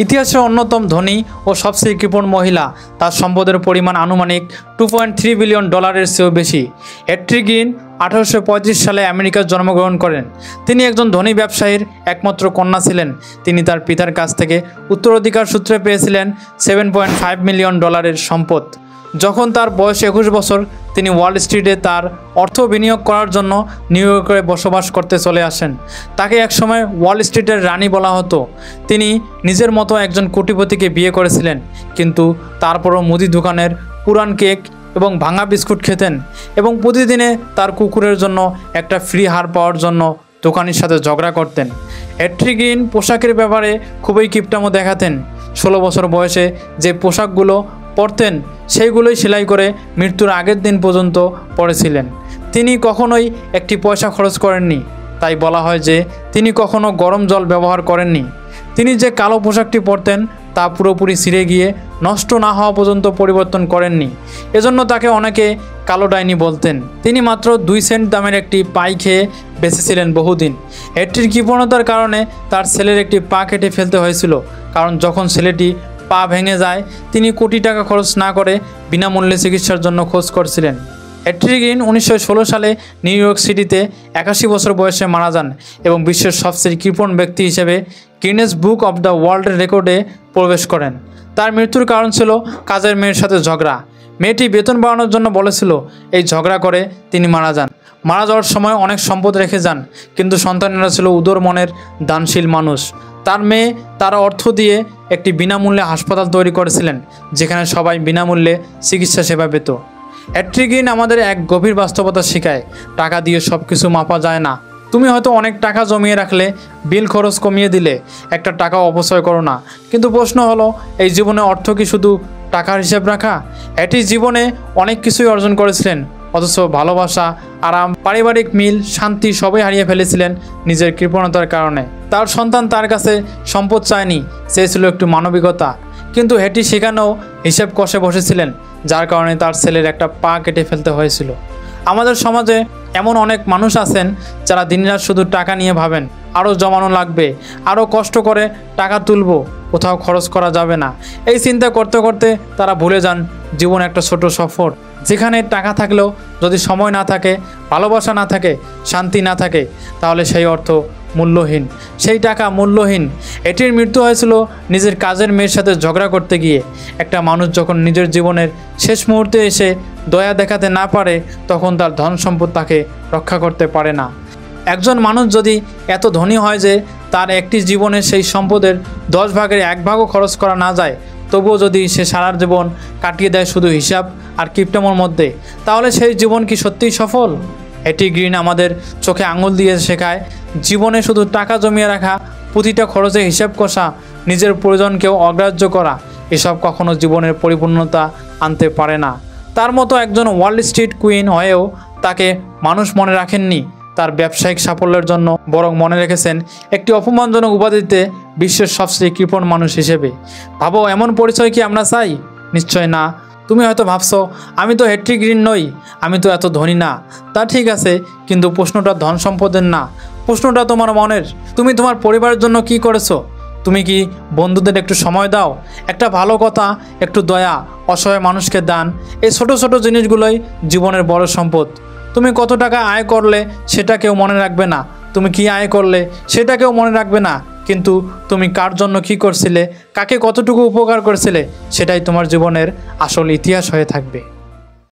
ইতিহাসের অন্যতম ধনী ও সবচেয়ে কৃপণ মহিলা। তার সম্পদের পরিমাণ আনুমানিক $2.3 বিলিয়ন চেয়েও বেশি। হেট্রি গ্রিন 1835 সালে আমেরিকায় জন্মগ্রহণ করেন। তিনি একজন ধনী ব্যবসায়ীর একমাত্র কন্যা ছিলেন। তিনি তার পিতার কাছ থেকে উত্তরাধিকার সূত্রে পেয়েছিলেন $7.5 মিলিয়ন সম্পদ। যখন তার বয়স 21 বছর, তিনি ওয়াল স্ট্রিটে তার অর্থ বিনিয়োগ করার জন্য নিউ ইয়র্কে বসবাস করতে চলে আসেন। তাকে একসময় ওয়াল স্ট্রিটের রানী বলা হতো। তিনি নিজের মতো একজন কোটিপতিকে বিয়ে করেছিলেন, কিন্তু তারপরও মুদি দোকানের পুরান কেক এবং ভাঙা বিস্কুট খেতেন এবং প্রতিদিনে তার কুকুরের জন্য একটা ফ্রি হার পাওয়ার জন্য দোকানির সাথে ঝগড়া করতেন। হেট্রি গ্রিন পোশাকের ব্যাপারে খুবই কিপটামো দেখাতেন। 16 বছর বয়সে যে পোশাকগুলো পরতেন সেইগুলোই সেলাই করে মৃত্যুর আগের দিন পর্যন্ত পরেছিলেন। তিনি কখনোই একটি পয়সা খরচ করেননি, তাই বলা হয় যে তিনি কখনো গরম জল ব্যবহার করেননি। তিনি যে কালো পোশাকটি পরতেন তা পুরোপুরি ছিঁড়ে গিয়ে নষ্ট না হওয়া পর্যন্ত পরিবর্তন করেননি। এজন্য তাকে অনেকে কালো ডাইনি বলতেন। তিনি মাত্র 2 সেন্ট দামের একটি পাই খেয়ে বেঁচেছিলেন বহুদিন। হেট্রির কৃপণতার কারণে তার ছেলের একটি পা কেটে ফেলতে হয়েছিল, কারণ যখন ছেলেটি পা ভেঙে যায় তিনি কোটি টাকা খরচ না করে বিনামূল্যে চিকিৎসার জন্য খোঁজ করছিলেন। হেট্রি গ্রিন 1916 সালে নিউ ইয়র্ক সিটিতে 81 বছর বয়সে মারা যান এবং বিশ্বের সবচেয়ে কৃপণ ব্যক্তি হিসেবে Guinness book of the world রেকর্ডে প্রবেশ করেন। তার মৃত্যুর কারণ ছিল কাজের মেয়ের সাথে ঝগড়া। মেয়েটি বেতন বাড়ানোর জন্য বলেছিল, এই ঝগড়া করে তিনি মারা যান। মারা যাওয়ার সময় অনেক সম্পদ রেখে যান, কিন্তু সন্তানেরা ছিল উদার মনের দানশীল মানুষ। তার মেয়ে তার অর্থ দিয়ে একটি বিনামূল্যে হাসপাতাল তৈরি করেছিলেন, যেখানে সবাই বিনামূল্যে চিকিৎসা সেবা পেত। হেট্রি গ্রিন আমাদের এক গভীর বাস্তবতা শেখায়, টাকা দিয়ে সব কিছু মাপা যায় না। তুমি হয়তো অনেক টাকা জমিয়ে রাখলে, বিল খরচ কমিয়ে দিলে, একটা টাকা অপচয় করো না, কিন্তু প্রশ্ন হলো এই জীবনে অর্থ কি শুধু টাকার হিসাব রাখা? হেট্রি জীবনে অনেক কিছুই অর্জন করেছিলেন, অথচ ভালোবাসা, আরাম, পারিবারিক মিল, শান্তি সবই হারিয়ে ফেলেছিলেন নিজের কৃপণতার কারণে। তার সন্তান তার কাছে সম্পদ চায়নি, চেয়েছিল একটু মানবিকতা, কিন্তু হেট্রি সেখানেও হিসেব কষে বসেছিলেন, যার কারণে তার ছেলের একটা পা কেটে ফেলতে হয়েছিল। আমাদের সমাজে এমন অনেক মানুষ আছেন যারা দিনরাত শুধু টাকা নিয়ে ভাবেন, আরও জমানো লাগবে, আরও কষ্ট করে টাকা তুলব, কোথাও খরচ করা যাবে না। এই চিন্তা করতে করতে তারা ভুলে যান জীবন একটা ছোট সফর, যেখানে টাকা থাকলেও যদি সময় না থাকে, ভালোবাসা না থাকে, শান্তি না থাকে, তাহলে সেই অর্থ মূল্যহীন, সেই টাকা মূল্যহীন। এটির মৃত্যু হয়েছিল নিজের কাজের মেয়ের সাথে ঝগড়া করতে গিয়ে। একটা মানুষ যখন নিজের জীবনের শেষ মুহূর্তে এসে দয়া দেখাতে না পারে, তখন তার ধন সম্পদ তাকে রক্ষা করতে পারে না। একজন মানুষ যদি এত ধনী হয় যে তার একটি জীবনের সেই সম্পদের 10 ভাগের 1 ভাগও খরচ করা না যায়, তবুও যদি সে সারা জীবন কাটিয়ে দেয় শুধু হিসাব আর কিপটামোর মধ্যে, তাহলে সেই জীবন কি সত্যিই সফল? হেট্রি গ্রিন আমাদের চোখে আঙুল দিয়ে শেখায়, জীবনে শুধু টাকা জমিয়ে রাখা, প্রতিটা খরচে হিসাব কষা, নিজের প্রয়োজনকেও অগ্রাহ্য করা, এসব কখনো জীবনের পরিপূর্ণতা আনতে পারে না। তার মতো একজন ওয়াল স্ট্রিট কুইন হয়েও তাকে মানুষ মনে রাখেননি তার ব্যবসায়িক সাফল্যের জন্য, বরং মনে রেখেছেন একটি অপমানজনক উপাধিতে বিশ্বের সবচেয়ে কৃপণ মানুষ হিসেবে। ভাবো, এমন পরিচয় কি আমরা চাই? নিশ্চয় না। তুমি হয়তো ভাবছো, আমি তো হেট্রি গ্রিন নই, আমি তো এত ধনী না। তা ঠিক আছে, কিন্তু প্রশ্নটা ধন সম্পদের না, প্রশ্নটা তোমার মনের। তুমি তোমার পরিবারের জন্য কি করেছো? তুমি কি বন্ধুদের একটু সময় দাও, একটা ভালো কথা, একটু দয়া, অসহায় মানুষকে দান? এই ছোট ছোট জিনিসগুলোই জীবনের বড় সম্পদ। তুমি কত টাকা আয় করলে সেটা কেউ মনে রাখবে না, তুমি কি আয় করলে সেটা কেউ মনে রাখবে না, কিন্তু তুমি কার জন্য কি করছিলে, কাকে কতটুকু উপকার করেছিলে, সেটাই তোমার জীবনের আসল ইতিহাস হয়ে থাকবে।